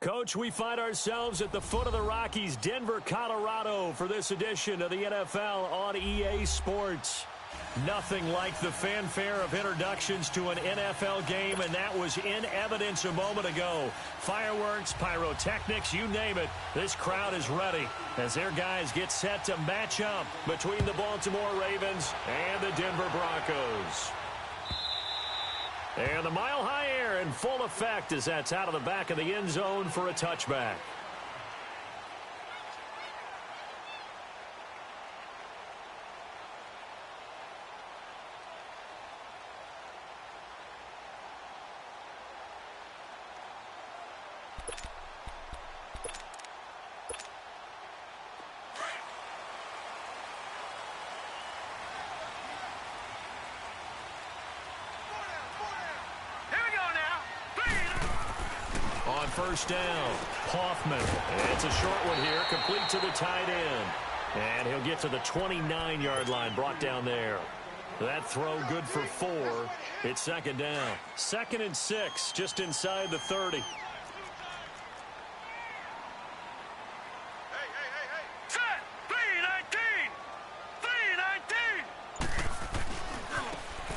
Coach, we find ourselves at the foot of the Rockies, Denver, Colorado, for this edition of the NFL on EA Sports. Nothing like the fanfare of introductions to an NFL game, and that was in evidence a moment ago. Fireworks, pyrotechnics, you name it. This crowd is ready as their guys get set to match up between the Baltimore Ravens and the Denver Broncos. And the mile-high air in full effect as that's out of the back of the end zone for a touchback. On first down, Hoffman. It's a short one here, complete to the tight end. And he'll get to the 29-yard line, brought down there. That throw good for 4. It's second down. 2nd and 6, just inside the 30.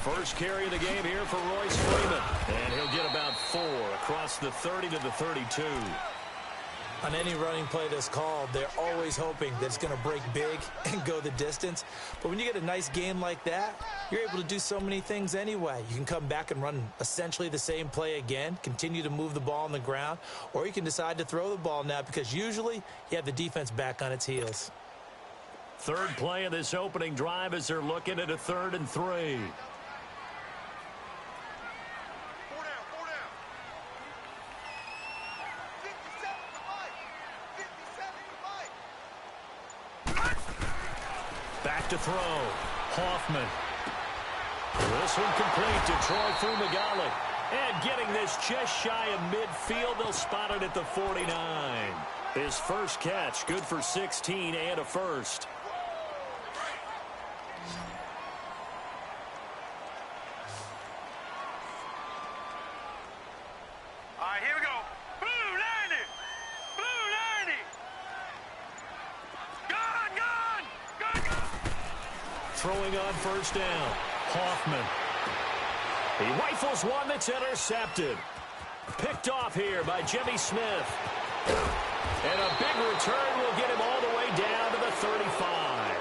First carry of the game here for Royce Freeman. And he'll get about 4 across the 30 to the 32. On any running play that's called, they're always hoping that it's going to break big and go the distance. But when you get a nice game like that, you're able to do so many things anyway. You can come back and run essentially the same play again, continue to move the ball on the ground, or you can decide to throw the ball now because usually you have the defense back on its heels. Third play of this opening drive as they're looking at a 3rd and 3. Back to throw. Hoffman. This one complete to Troy Fumagalli. And getting this just shy of midfield, they'll spot it at the 49. His first catch, good for 16 and a first. All right, here we go. Blue 90. Blue 90. Gone, gone. Gone, gone. Throwing on first down. Hoffman. He rifles one that's intercepted. Picked off here by Jimmy Smith. And a big return will get him all the way down to the 35.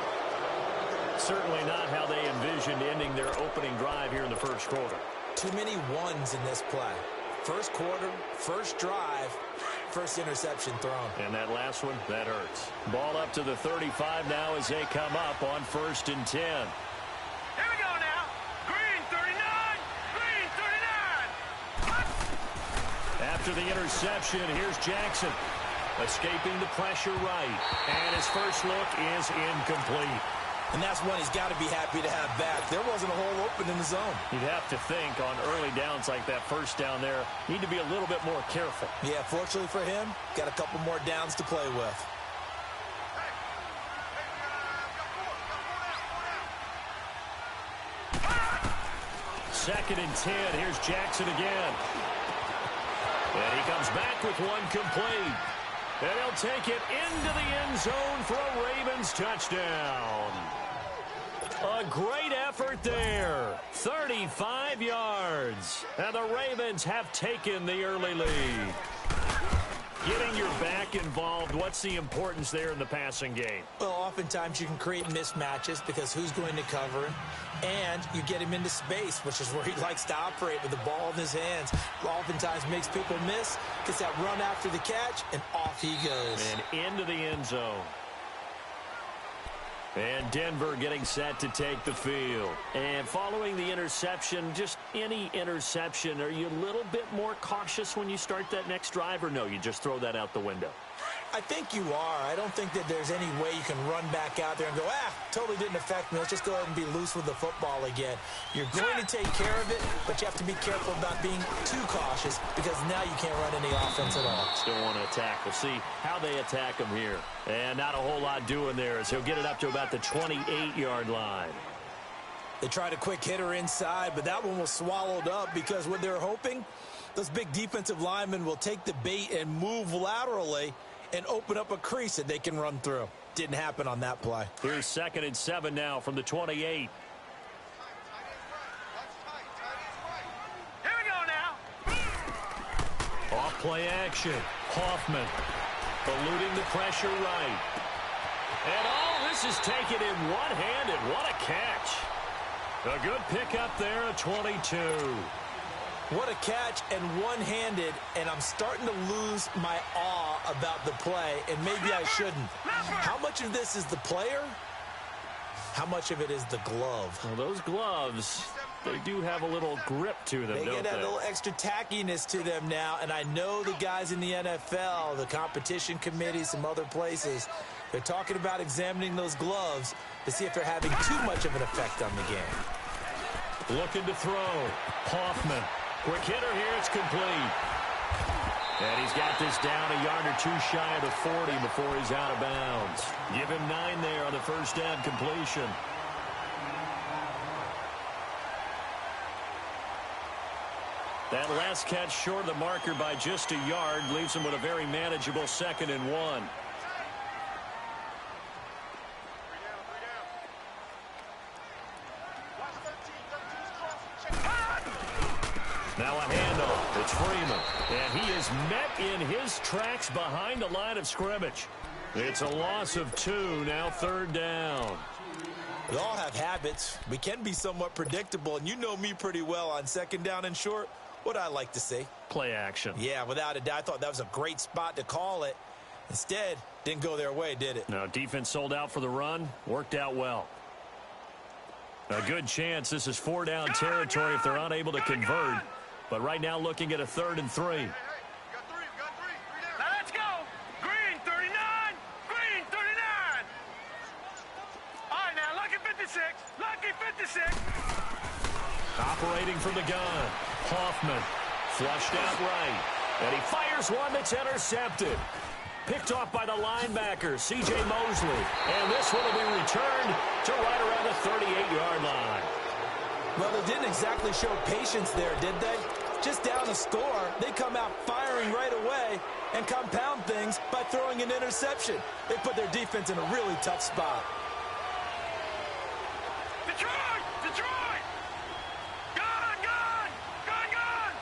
Certainly not how they envisioned ending their opening drive here in the first quarter. Too many ones in this play. First quarter, first drive, first interception thrown. And that last one, that hurts. Ball up to the 35 now as they come up on 1st and 10. Here we go now. Green 39. Green 39. After the interception, here's Jackson. Escaping the pressure right. And his first look is incomplete. And that's one he's got to be happy to have back. There wasn't a hole open in the zone. You'd have to think on early downs like that first down there, need to be a little bit more careful. Yeah, fortunately for him, got a couple more downs to play with. Second and 10. Here's Jackson again. And he comes back with one complete. And he'll take it into the end zone for a Ravens touchdown. A great effort there. 35 yards. And the Ravens have taken the early lead. Getting your back involved, what's the importance there in the passing game? Well, oftentimes you can create mismatches because who's going to cover him, and you get him into space, which is where he likes to operate with the ball in his hands. Oftentimes makes people miss, gets that run after the catch, and off he goes. And into the end zone. And Denver getting set to take the field. And following the interception, just any interception, are you a little bit more cautious when you start that next drive, or no, you just throw that out the window? I think you are. I don't think that there's any way you can run back out there and go, totally didn't affect me. Let's just go ahead and be loose with the football again. You're going to take care of it, but you have to be careful about being too cautious because now you can't run any offense at all. Still want to attack. We'll see how they attack him here. And not a whole lot doing there as he'll get it up to about the 28-yard line. They tried a quick hitter inside, but that one was swallowed up because what they're hoping, Those big defensive linemen will take the bait and move laterally and open up a crease that they can run through. Didn't happen on that play. Here's 2nd and 7 now from the 28. Here we go now. Off play action. Hoffman eluding the pressure right. And all this is taken in one-handed. What a catch. A good pickup there at 22. What a catch and one-handed, and I'm starting to lose my awe about the play, and maybe I shouldn't. How much of this is the player? How much of it is the glove? Well, those gloves, they do have a little grip to them, They don't get they? a little extra tackiness to them now, and I know the guys in the NFL, the competition committee, some other places, they're talking about examining those gloves to see if they're having too much of an effect on the game. Looking to throw. Hoffman. Quick hitter here. It's complete. And he's got this down a yard or two shy of the 40 before he's out of bounds. Give him 9 there on the first down completion. That last catch short of the marker by just a yard leaves him with a very manageable 2nd and 1. Now a handoff. It's Freeman. And he is met in his tracks behind the line of scrimmage. It's a loss of 2. Now 3rd down. We all have habits. We can be somewhat predictable, and you know me pretty well on 2nd down and short. What I like to see. Play action. Yeah, without a doubt. I thought that was a great spot to call it. Instead, didn't go their way, did it? No, defense sold out for the run. Worked out well. A good chance this is 4-down territory if they're unable to convert. But right now looking at a 3rd and 3. Now let's go. Green 39. Green 39. All right, now lucky 56. Lucky 56. Operating from the gun. Hoffman flushed out right. And he fires one that's intercepted. Picked off by the linebacker, C.J. Mosley. And this one will be returned to right around the 38-yard line. Well, they didn't exactly show patience there, did they? Just down a score, they come out firing right away and compound things by throwing an interception. They put their defense in a really tough spot. Detroit! Detroit! Gone! Gone! Gone! Gone!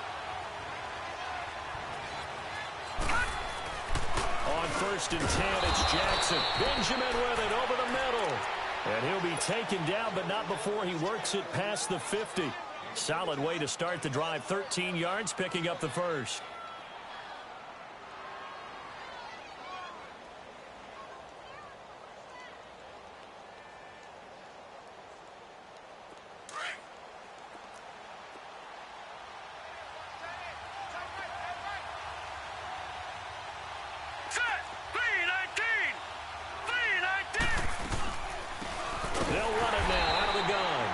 On 1st and 10, it's Jackson. Benjamin with it over the middle. And he'll be taken down, but not before he works it past the 50. Solid way to start the drive. 13 yards, picking up the first. Set! 319! 319! They'll run it now out of the gun.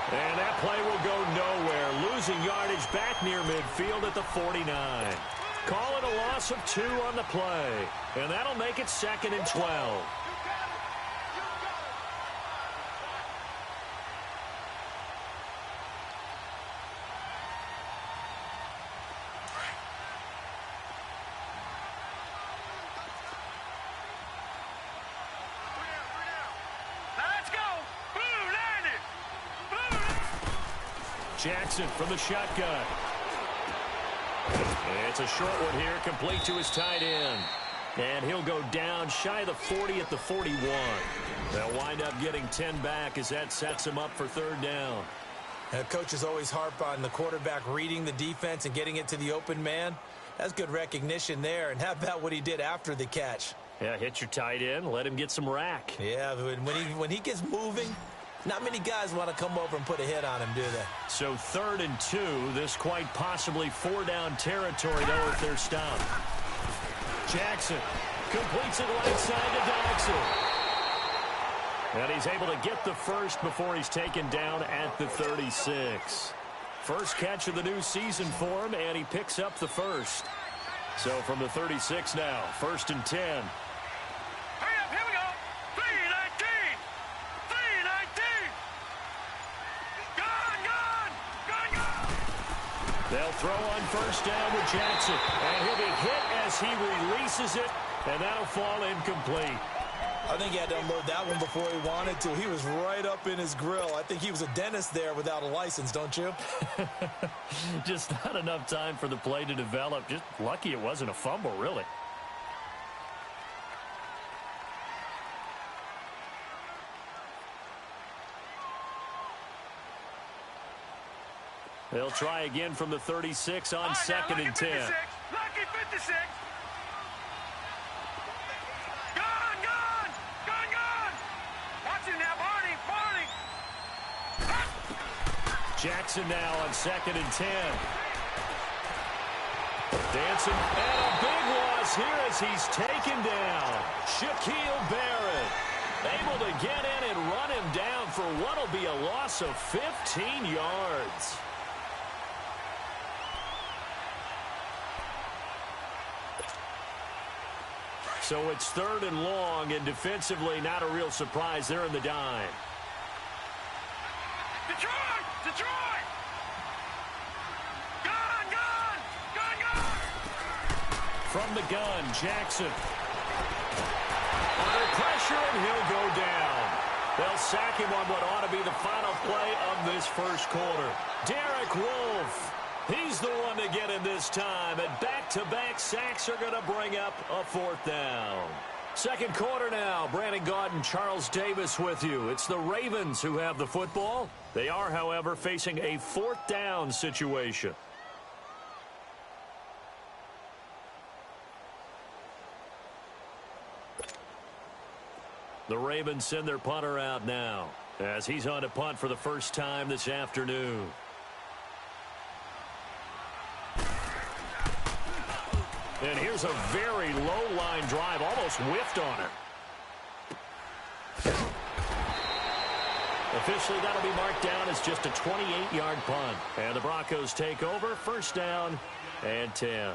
And that play will go nowhere. Losing yardage back near midfield at the 49. Call it a loss of 2 on the play. And that'll make it 2nd and 12. Jackson from the shotgun. It's a short one here, complete to his tight end. And he'll go down shy of the 40 at the 41. They'll wind up getting 10 back as that sets him up for 3rd down. Coaches always harp on the quarterback reading the defense and getting it to the open man. That's good recognition there. And how about what he did after the catch? Yeah, hit your tight end, let him get some rack. Yeah, when he gets moving, not many guys want to come over and put a hit on him, do they? So 3rd and 2, this quite possibly 4-down territory, though, if they're stopped. Jackson completes it right side to Dodson. And he's able to get the first before he's taken down at the 36. First catch of the new season for him, and he picks up the first. So from the 36 now, 1st and 10. Hurry up, here we go. 319. 319. Gone, gone, gone, gone. They'll throw on first down with Jackson. And he'll be hit as he releases it, and that'll fall incomplete. I think he had to unload that one before he wanted to. He was right up in his grill. I think he was a dentist there without a license, don't you? Just not enough time for the play to develop. Just lucky it wasn't a fumble, really. They'll try again from the 36 on second and 10. Lucky 56. Watch it now, Barney. Jackson now on second and 10. Dancing, and a big loss here as he's taken down. Shaquille Barrett able to get in and run him down for what will be a loss of 15 yards. So it's third and long, and defensively not a real surprise. They're in the dime. Detroit! Gun! From the gun, Jackson. Under pressure, and he'll go down. They'll sack him on what ought to be the final play of this first quarter. Derek Wolfe. He's the one to get in this time, and back-to-back sacks are going to bring up a fourth down. Second quarter now. Brandon Gaudin, Charles Davis with you. It's the Ravens who have the football. They are, however, facing a fourth down situation. The Ravens send their punter out now as he's on to punt for the first time this afternoon. And here's a very low-line drive, almost whiffed on it. Officially, that'll be marked down as just a 28-yard punt. And the Broncos take over, first down and 10.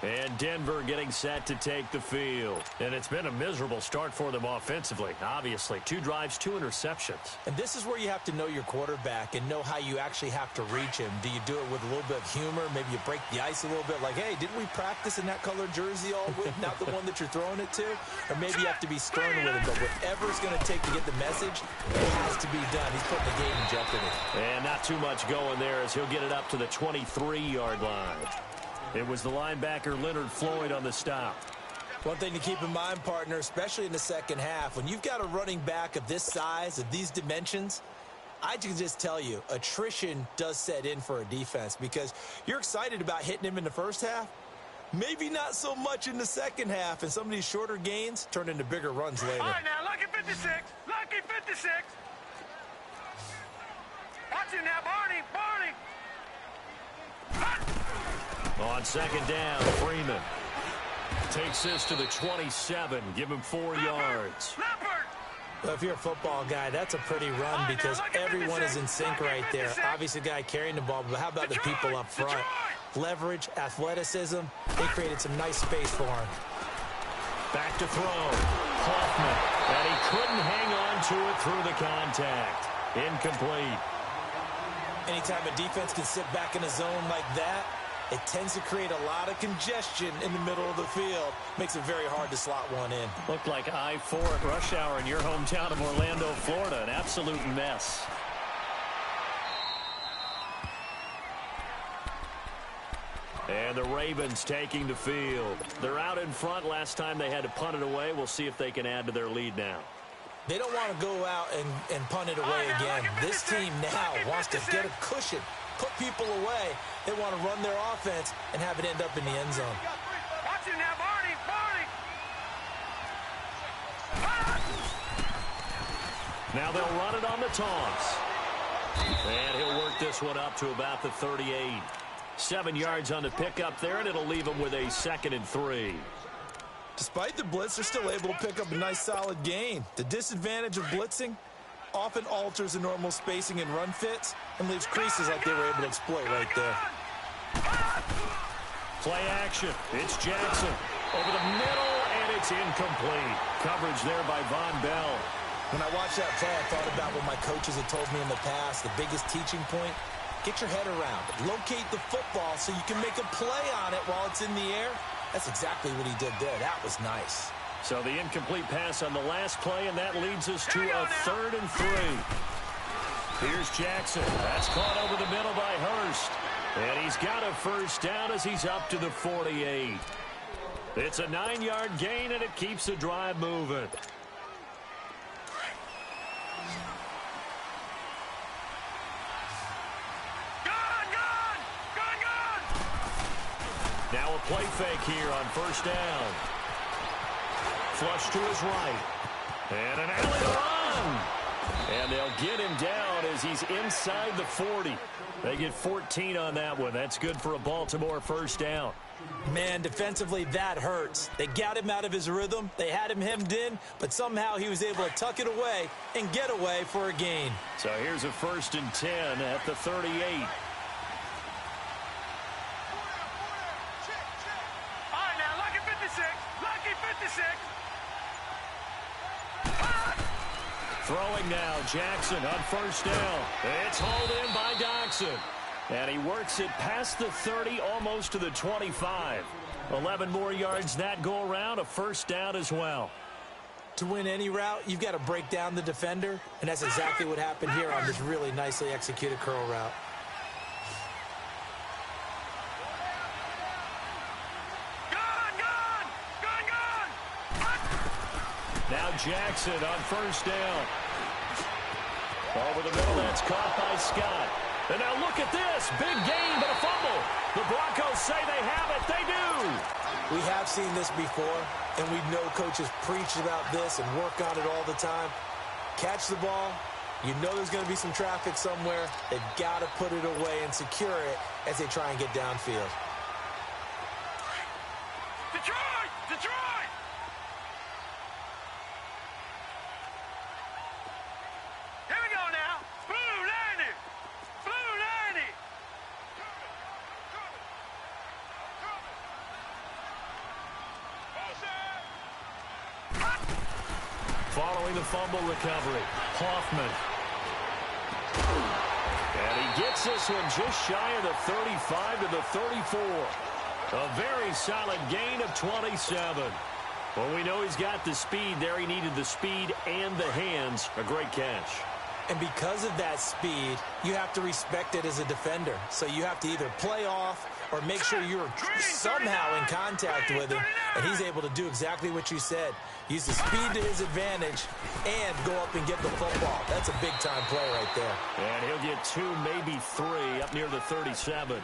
And Denver getting set to take the field. And it's been a miserable start for them offensively, obviously. 2 drives, 2 interceptions. And this is where you have to know your quarterback and know how you actually have to reach him. Do you do it with a little bit of humor? Maybe you break the ice a little bit like, hey, didn't we practice in that colored jersey all week? Not the one that you're throwing it to? Or maybe you have to be stern with him. But whatever it's going to take to get the message, it has to be done. He's putting the game in jeopardy. And not too much going there as he'll get it up to the 23-yard line. It was the linebacker Leonard Floyd on the stop. One thing to keep in mind, partner, especially in the second half, when you've got a running back of this size, of these dimensions, I can just tell you, attrition does set in for a defense because you're excited about hitting him in the first half. Maybe not so much in the second half, and some of these shorter gains turn into bigger runs later. All right, now, lucky 56. Lucky 56. Watch it now, Barney. On second down, Freeman takes this to the 27. Give him 4 yards. Well, if you're a football guy, that's a pretty run because everyone is in sync right there. Obviously, the guy carrying the ball, but how about the people up front? Leverage, athleticism, they created some nice space for him. Back to throw. Hoffman, and he couldn't hang on to it through the contact. Incomplete. Anytime a defense can sit back in a zone like that, it tends to create a lot of congestion in the middle of the field. Makes it very hard to slot one in. Looked like I-4 at rush hour in your hometown of Orlando, Florida. An absolute mess. And the Ravens taking the field. They're out in front. Last time they had to punt it away. We'll see if they can add to their lead now. They don't want to go out and punt it away again. This team now wants to get a cushion, put people away. They want to run their offense and have it end up in the end zone. Watch it now, Barney. Now they'll run it on the toss. And he'll work this one up to about the 38. 7 yards on the pickup there, and it'll leave him with a 2nd and 3. Despite the blitz, they're still able to pick up a nice solid gain. The disadvantage of blitzing often alters the normal spacing and run fits and leaves creases like they were able to exploit right there. Play action. It's Jackson. Over the middle, and it's incomplete. Coverage there by Von Bell. When I watched that play, I thought about what my coaches had told me in the past. The biggest teaching point, Get your head around it. Locate the football so you can make a play on it while it's in the air. That's exactly what he did there. That was nice. So the incomplete pass on the last play, and that leads us to a 3rd and 3. Here's Jackson. That's caught over the middle by Hurst. And he's got a first down as he's up to the 48. It's a 9-yard gain, and it keeps the drive moving. Now a play fake here on first down. Flush to his right. And an alley run. And they'll get him down as he's inside the 40. They get 14 on that one. That's good for a Baltimore first down. Man, defensively, that hurts. They got him out of his rhythm. They had him hemmed in, but somehow he was able to tuck it away and get away for a gain. So here's a 1st and 10 at the 38. Throwing now, Jackson on first down. It's hauled in by Doxson. And he works it past the 30, almost to the 25. 11 more yards that go around, a first down as well. To win any route, you've got to break down the defender, and that's exactly what happened here on this really nicely executed curl route. Now Jackson on first down. Over the middle, that's caught by Scott. And now look at this. Big gain, but a fumble. The Broncos say they have it. They do. We have seen this before, and we know coaches preach about this and work on it all the time. Catch the ball. You know there's going to be some traffic somewhere. They've got to put it away and secure it as they try and get downfield. Detroit! Detroit! Here we go now. Blue 90! Blue 90! Following the fumble recovery, Hoffman. And he gets this one just shy of the 35 to the 34. A very solid gain of 27. Well, we know he's got the speed there. He needed the speed and the hands. A great catch. And because of that speed, you have to respect it as a defender. So you have to either play off or make sure you're somehow in contact with him. And he's able to do exactly what you said. Use the speed to his advantage and go up and get the football. That's a big-time play right there. And he'll get 2, maybe 3 up near the 37.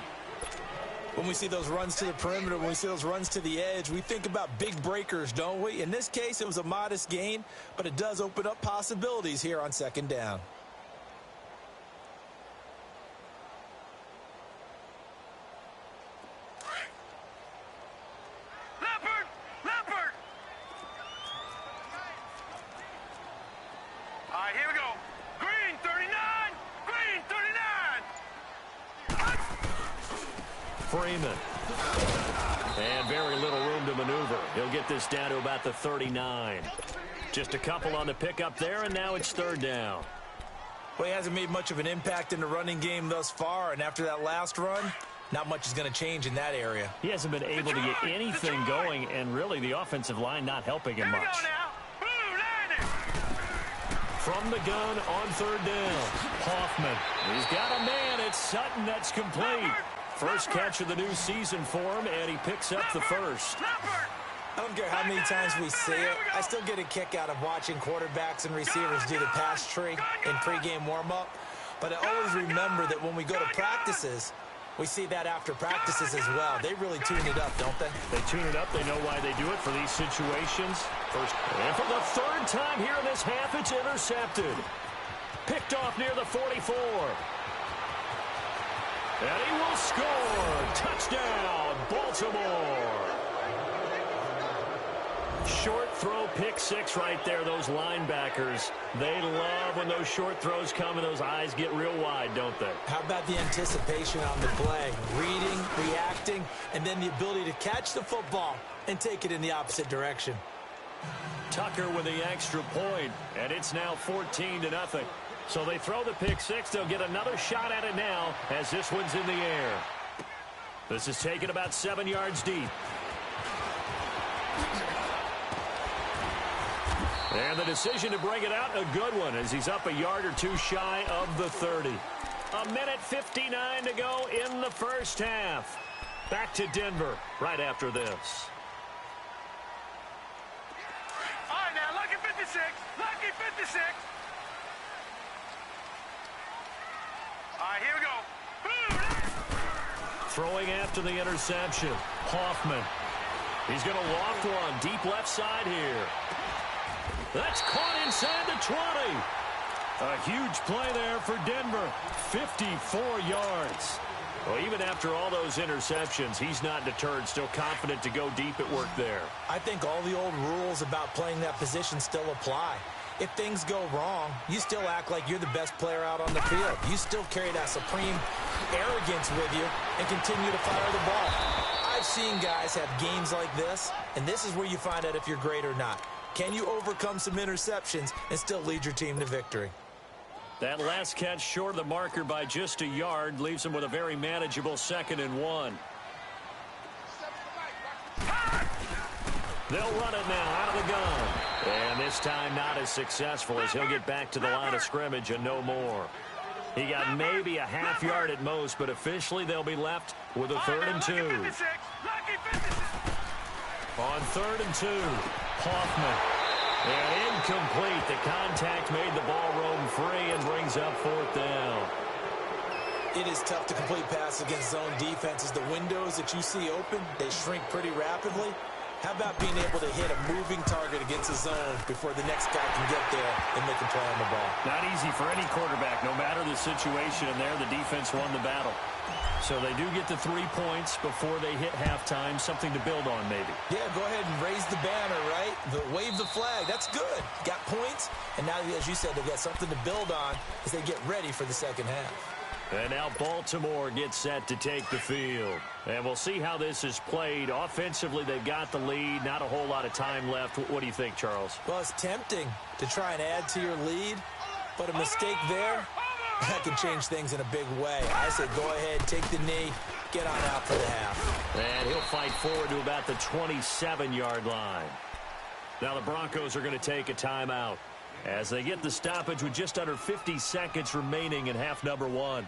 When we see those runs to the perimeter, when we see those runs to the edge, we think about big breakers, don't we? In this case, it was a modest gain, but it does open up possibilities here on second down. Leopard! All right, here we go. Green 39! Green 39! Freeman. And very little room to maneuver. He'll get this down to about the 39. Just a couple on the pickup there, and now it's third down. Well, he hasn't made much of an impact in the running game thus far, and after that last run, not much is going to change in that area. He hasn't been able to get anything going, and really the offensive line not helping him much. From the gun on third down, Hoffman. He's got a man. It's Sutton that's complete. First catch of the new season for him, and he picks up the first. I don't care how many times we see it. I still get a kick out of watching quarterbacks and receivers do the pass tree in pregame warm-up. But I always remember that when we go to practices, we see that after practices as well. They really tune it up, don't they? They tune it up. They know why they do it for these situations. First, and for the third time here in this half, it's intercepted. Picked off near the 44. And he will score. Touchdown, Baltimore. Short throw, pick six right there. Those linebackers, they love when those short throws come and those eyes get real wide, don't they? How about the anticipation on the play? Reading, reacting, and then the ability to catch the football and take it in the opposite direction. Tucker with the extra point, and it's now 14-0. So they throw the pick six. They'll get another shot at it now as this one's in the air. This is taken about 7 yards deep. And the decision to bring it out, a good one, as he's up a yard or two shy of the 30. A minute 59 to go in the first half. Back to Denver right after this. All right, now, lucky 56. Lucky 56. All right, here we go. Boom. Throwing after the interception. Hoffman. He's going to loft one. Deep left side here. That's caught inside the 20. A huge play there for Denver. 54 yards. Well, even after all those interceptions, he's not deterred, still confident to go deep at work there. I think all the old rules about playing that position still apply. If things go wrong, you still act like you're the best player out on the field. You still carry that supreme arrogance with you and continue to fire the ball. I've seen guys have games like this, and this is where you find out if you're great or not. Can you overcome some interceptions and still lead your team to victory? That last catch short of the marker by just a yard leaves him with a very manageable 2nd and 1. They'll run it now out of the gun. And this time not as successful as he'll get back to the line of scrimmage and no more. He got maybe a half yard at most, but officially they'll be left with a 3rd and 2. On 3rd and 2, Hoffman. And incomplete. The contact made the ball roam free and brings up 4th down. It is tough to complete passes against zone defenses. The windows that you see open, they shrink pretty rapidly. How about being able to hit a moving target against a zone before the next guy can get there and make a play on the ball? Not easy for any quarterback, no matter the situation. And there, the defense won the battle. So they do get the 3 points before they hit halftime. Something to build on, maybe. Yeah, go ahead and raise the banner, right? Wave the flag. That's good. Got points. And now, as you said, they've got something to build on as they get ready for the second half. And now Baltimore gets set to take the field. And we'll see how this is played. Offensively, they've got the lead. Not a whole lot of time left. What do you think, Charles? Well, it's tempting to try and add to your lead, but a mistake there, that can change things in a big way. I say go ahead, take the knee, get on out for the half. And he'll fight forward to about the 27-yard line. Now the Broncos are going to take a timeout as they get the stoppage with just under 50 seconds remaining in half number 1.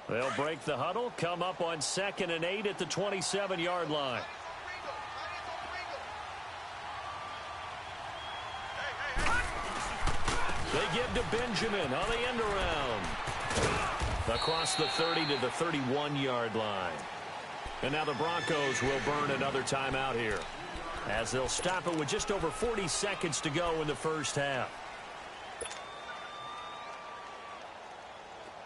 They'll break the huddle, come up on 2nd and 8 at the 27-yard line. They give to Benjamin on the end around. Across the 30 to the 31-yard line. And now the Broncos will burn another timeout here, as they'll stop it with just over 40 seconds to go in the first half.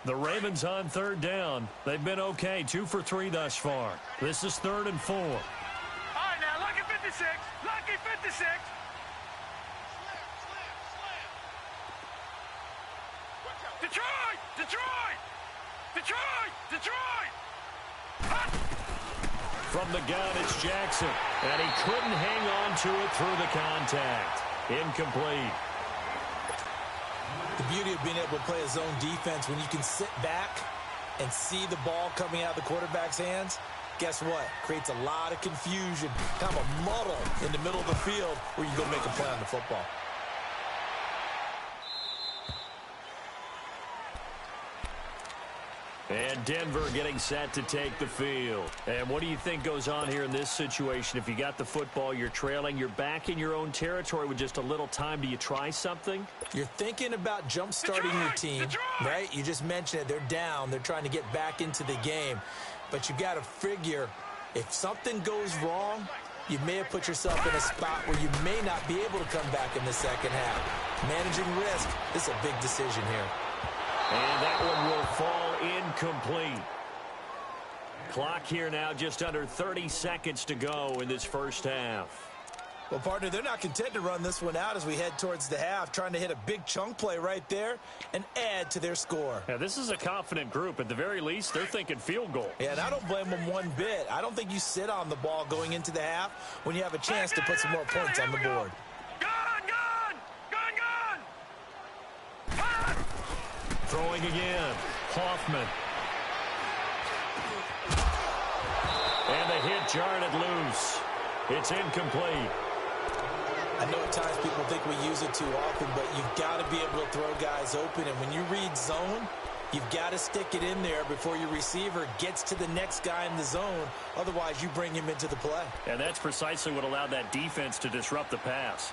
The Ravens on 3rd down. They've been okay, 2 for 3 thus far. This is 3rd and 4. All right, now, lucky 56. Lucky 56. Detroit! Detroit! Detroit! Detroit! From the gun, it's Jackson. And he couldn't hang on to it through the contact. Incomplete. The beauty of being able to play a zone defense, when you can sit back and see the ball coming out of the quarterback's hands, guess what? Creates a lot of confusion, kind of a muddle in the middle of the field where you go make a play on the football. And Denver getting set to take the field. And what do you think goes on here in this situation? If you got the football, you're trailing, you're back in your own territory with just a little time. Do you try something? You're thinking about jump-starting your team, right? You just mentioned it. They're down. They're trying to get back into the game. But you got to figure, if something goes wrong, you may have put yourself in a spot where you may not be able to come back in the second half. Managing risk, this is a big decision here. And that one will fall incomplete. Clock here now, just under 30 seconds to go in this first half. Well, partner, they're not content to run this one out as we head towards the half, trying to hit a big chunk play right there and add to their score. Yeah, this is a confident group. At the very least, they're thinking field goal. Yeah, and I don't blame them one bit. I don't think you sit on the ball going into the half when you have a chance to put some more points on the board. Gun! Throwing again. Hoffman. And the hit jarred it loose. It's incomplete. I know at times people think we use it too often, but you've got to be able to throw guys open. And when you read zone, you've got to stick it in there before your receiver gets to the next guy in the zone. Otherwise, you bring him into the play. And that's precisely what allowed that defense to disrupt the pass.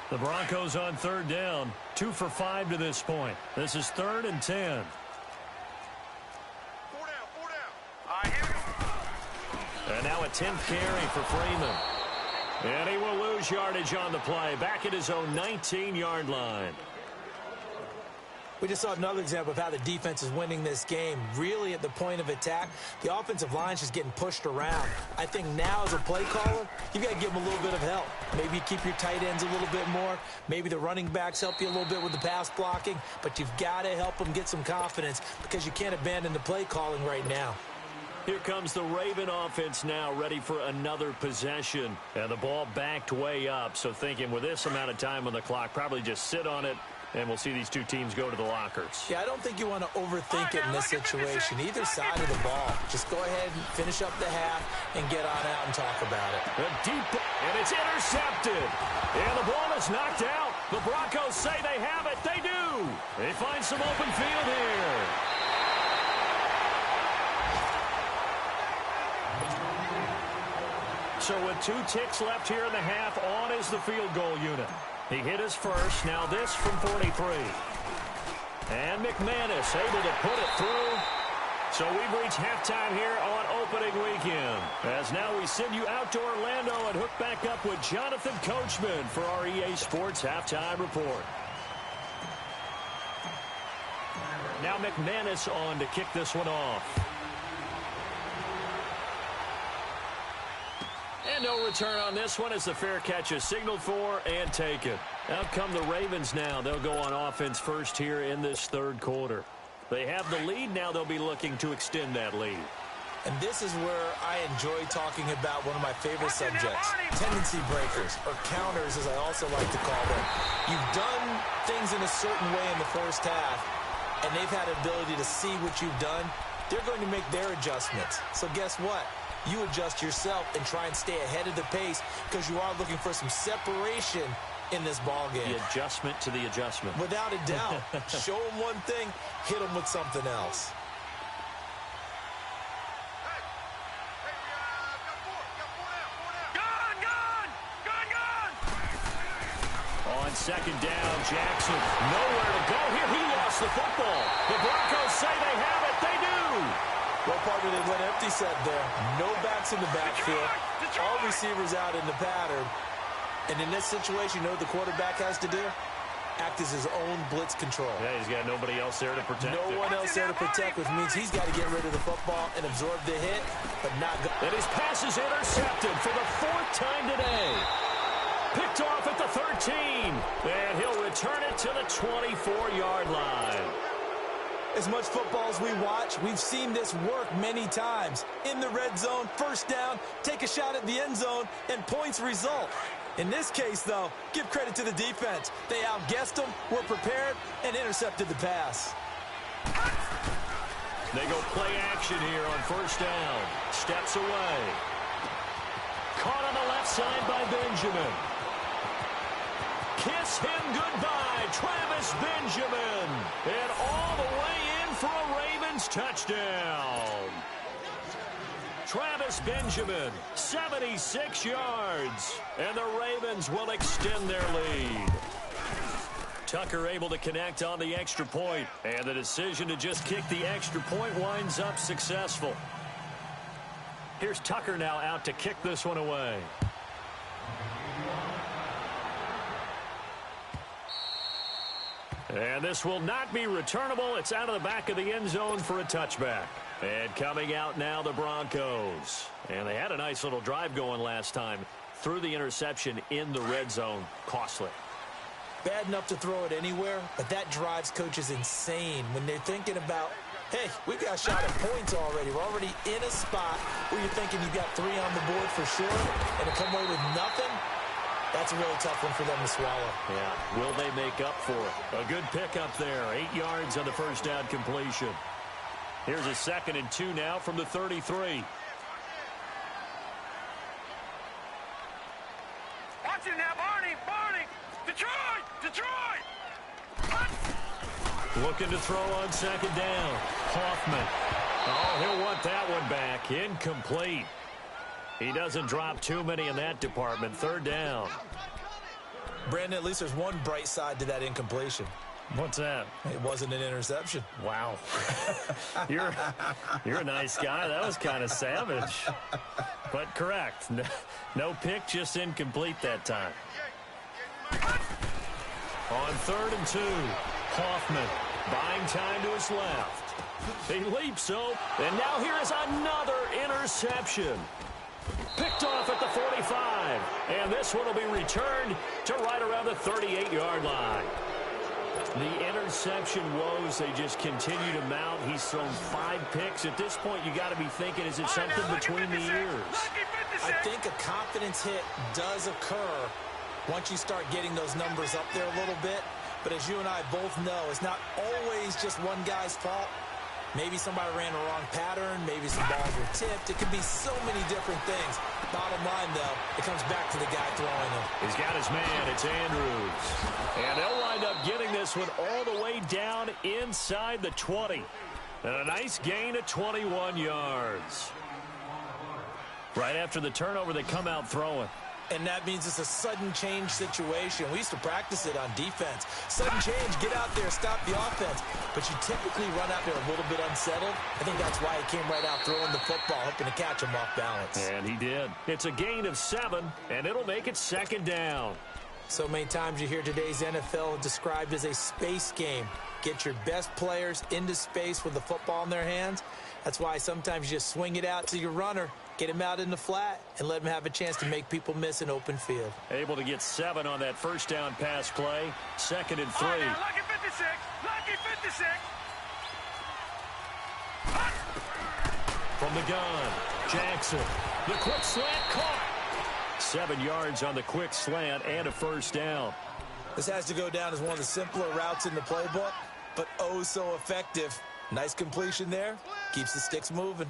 The Broncos on third down. 2 for 5 to this point. This is 3rd and 10. 4 down, 4 down. All right, here we go. And now a 10th carry for Freeman. And he will lose yardage on the play. Back at his own 19-yard line. We just saw another example of how the defense is winning this game. Really at the point of attack, the offensive line's just getting pushed around. I think now as a play caller, you've got to give them a little bit of help. Maybe you keep your tight ends a little bit more. Maybe the running backs help you a little bit with the pass blocking. But you've got to help them get some confidence because you can't abandon the play calling right now. Here comes the Raven offense now, ready for another possession. And the ball backed way up, so thinking with this amount of time on the clock, probably just sit on it, and we'll see these two teams go to the lockers. Yeah, I don't think you want to overthink it in this situation. Either side of the ball. Just go ahead and finish up the half and get on out and talk about it. A deep, and it's intercepted. And the ball is knocked out. The Broncos say they have it. They do. They find some open field here. So with 2 ticks left here in the half, on is the field goal unit. He hit his first. Now this from 43. And McManus able to put it through. So we've reached halftime here on opening weekend. As now we send you out to Orlando and hook back up with Jonathan Coachman for our EA Sports Halftime Report. Now McManus on to kick this one off. And no return on this one as the fair catch is signaled for and taken. Out come the Ravens now. They'll go on offense first here in this third quarter. They have the lead. Now they'll be looking to extend that lead. And this is where I enjoy talking about one of my favorite subjects, tendency breakers, or counters as I also like to call them. You've done things in a certain way in the first half, and they've had an ability to see what you've done. They're going to make their adjustments. So guess what? You adjust yourself and try and stay ahead of the pace because you are looking for some separation in this ball game. The adjustment to the adjustment. Without a doubt. Show them one thing, hit them with something else. On second down, Jackson nowhere to go here. He lost the football. The Broncos say they have it. They do. Well, partner, they went empty set there. No backs in the backfield. All receivers out in the pattern. And in this situation, you know what the quarterback has to do? Act as his own blitz control. Yeah, he's got nobody else there to protect No one else there to protect, which means he's got to get rid of the football and absorb the hit, but not go. And his pass is intercepted for the 4th time today. Picked off at the 13. And he'll return it to the 24-yard line. As much football as we watch, we've seen this work many times. In the red zone, first down, take a shot at the end zone, and points result. In this case, though, give credit to the defense. They outguessed them, were prepared, and intercepted the pass. They go play action here on first down. Steps away. Caught on the left side by Benjamin. Kiss him goodbye, Travis Benjamin. And all the way in for a Ravens touchdown. Travis Benjamin, 76 yards. And the Ravens will extend their lead. Tucker able to connect on the extra point. And the decision to just kick the extra point winds up successful. Here's Tucker now out to kick this one away. And this will not be returnable. It's out of the back of the end zone for a touchback. And coming out now, the Broncos. And they had a nice little drive going last time. Threw the interception in the red zone. Costly. Bad enough to throw it anywhere, but that drives coaches insane when they're thinking about, hey, we've got a shot at points already. We're already in a spot where you're thinking you've got 3 on the board for sure, and to come away with nothing, That's a really tough one for them to swallow. Yeah, will they make up for it? A good pickup there. 8 yards on the first down completion. Here's a 2nd and 2 now from the 33. Watch it now, Barney! Detroit! Looking to throw on 2nd down. Hoffman. Oh, he'll want that one back. Incomplete. He doesn't drop too many in that department. 3rd down. Brandon, at least there's one bright side to that incompletion. What's that? It wasn't an interception. Wow. You're a nice guy. That was kind of savage. But correct. No pick, just incomplete that time. On 3rd and 2, Hoffman buying time to his left. He leaps up, and now here is another interception. Picked off at the 45, and this one will be returned to right around the 38-yard line. The interception woes, they just continue to mount. He's thrown 5 picks. At this point, you got to be thinking, is it something between the ears? I think a confidence hit does occur once you start getting those numbers up there a little bit. But as you and I both know, it's not always just one guy's fault. Maybe somebody ran a wrong pattern. Maybe some balls were tipped. It could be so many different things. Bottom line, though, it comes back to the guy throwing them. He's got his man. It's Andrews. And they'll wind up getting this one all the way down inside the 20. And a nice gain of 21 yards. Right after the turnover, they come out throwing. And that means it's a sudden change situation. We used to practice it on defense. Sudden change, get out there, stop the offense. But you typically run out there a little bit unsettled. I think that's why he came right out throwing the football, hoping to catch him off balance. And he did. It's a gain of 7, and it'll make it 2nd down. So many times you hear today's NFL described as a space game. Get your best players into space with the football in their hands. That's why sometimes you just swing it out to your runner, get him out in the flat, and let him have a chance to make people miss an open field. Able to get 7 on that first down pass play. 2nd and 3. Lucky 56! Lucky 56! From the gun, Jackson. The quick slant caught. 7 yards on the quick slant and a first down. This has to go down as one of the simpler routes in the playbook, but oh so effective. Nice completion there. Keeps the sticks moving.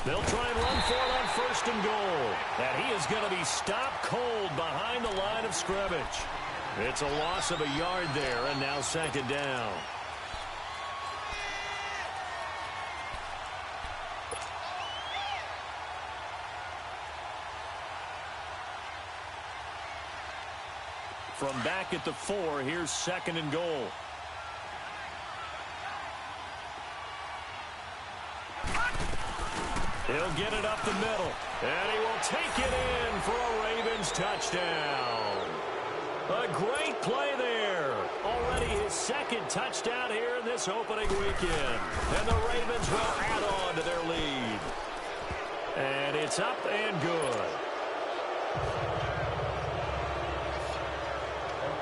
They'll try and run for it on 1st and goal. And he is going to be stopped cold behind the line of scrimmage. It's a loss of a yard there, and now 2nd down. From back at the 4, here's 2nd and goal. He'll get it up the middle, and he will take it in for a Ravens touchdown. A great play there. Already his 2nd touchdown here in this opening weekend. And the Ravens will add on to their lead. And it's up and good.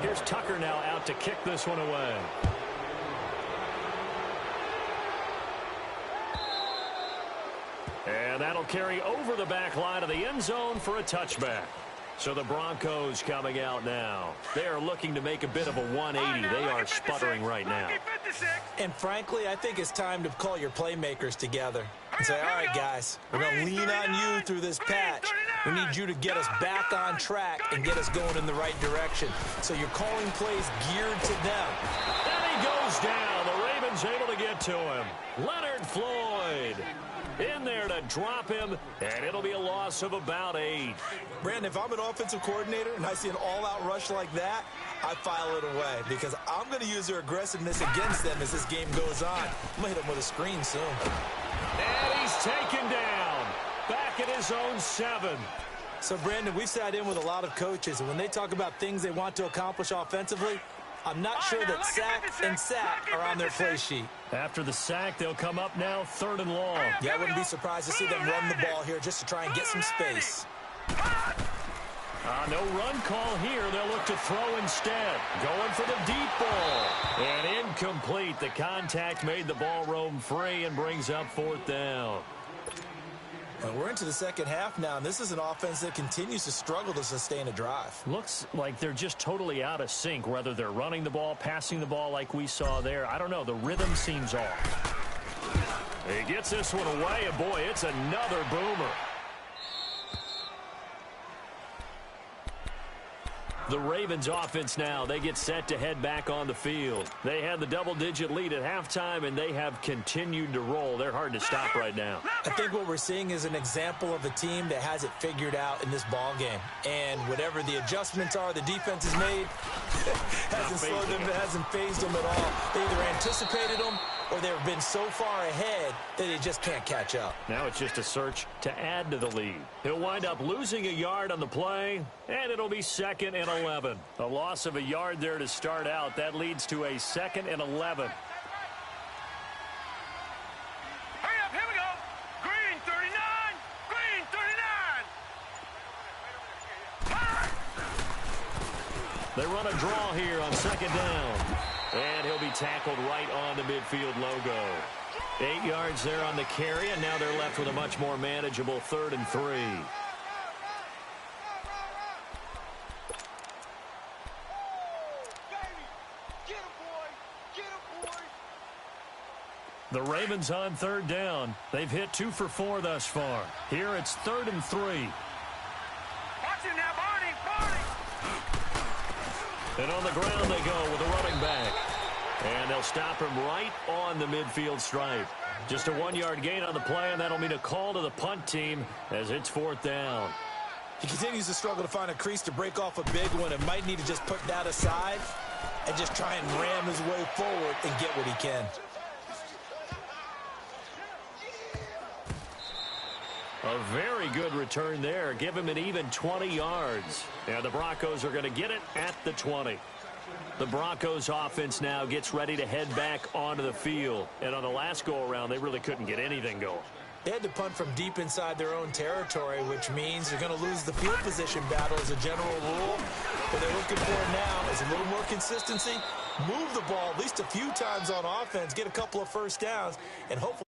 Here's Tucker now out to kick this one away. And that'll carry over the back line of the end zone for a touchback. So the Broncos coming out now. They are looking to make a bit of a 180. They are sputtering right now. And frankly, I think it's time to call your playmakers together and say, all right, guys, we're going to lean on you through this patch. We need you to get us back on track and get us going in the right direction. So you're calling plays geared to them. And he goes down. The Ravens able to get to him. Leonard Floyd in there to drop him, and it'll be a loss of about 8. Brandon, if I'm an offensive coordinator and I see an all-out rush like that, I file it away because I'm going to use their aggressiveness against them as this game goes on. I'm going to hit them with a screen soon. And he's taken down. Back at his own 7. So, Brandon, we've sat in with a lot of coaches, and when they talk about things they want to accomplish offensively, I'm not sure that sack and sack are on their play sheet. After the sack, they'll come up now 3rd and long. Yeah, I wouldn't be surprised to see them run the ball here just to try and get some space. No run call here. They'll look to throw instead. Going for the deep ball. And incomplete. The contact made the ball roam free and brings up fourth down. And we're into the second half now, and this is an offense that continues to struggle to sustain a drive. Looks like they're just totally out of sync, whether they're running the ball, passing the ball like we saw there. I don't know. The rhythm seems off. He gets this one away, and boy, it's another boomer. The Ravens offense now, they get set to head back on the field. They had the double-digit lead at halftime, and they have continued to roll. They're hard to stop right now. I think what we're seeing is an example of a team that has it figured out in this ball game. And whatever the adjustments are the defense has made, hasn't slowed them, hasn't phased them at all. They either anticipated them or they've been so far ahead that they just can't catch up. Now it's just a search to add to the lead. He'll wind up losing a yard on the play, and it'll be 2nd and 11. A loss of a yard there to start out. That leads to a 2nd and 11. Hurry up, here we go. Green 39, green 39. They run a draw here on 2nd down. And he'll be tackled right on the midfield logo. 8 yards there on the carry, and now they're left with a much more manageable 3rd and 3. The Ravens on 3rd down. They've hit 2 for 4 thus far. Here it's 3rd and 3. Watch it now, Barney, Barney. And on the ground they go with a running back. And they'll stop him right on the midfield stripe. Just a 1-yard gain on the play, and that'll mean a call to the punt team as it's 4th down. He continues to struggle to find a crease to break off a big one and might need to just put that aside and just try and ram his way forward and get what he can. A very good return there. Give him an even 20 yards. And the Broncos are going to get it at the 20. The Broncos offense now gets ready to head back onto the field. And on the last go-around, they really couldn't get anything going. They had to punt from deep inside their own territory, which means they're going to lose the field position battle as a general rule. What they're looking for now is a little more consistency, move the ball at least a few times on offense, get a couple of first downs, and hopefully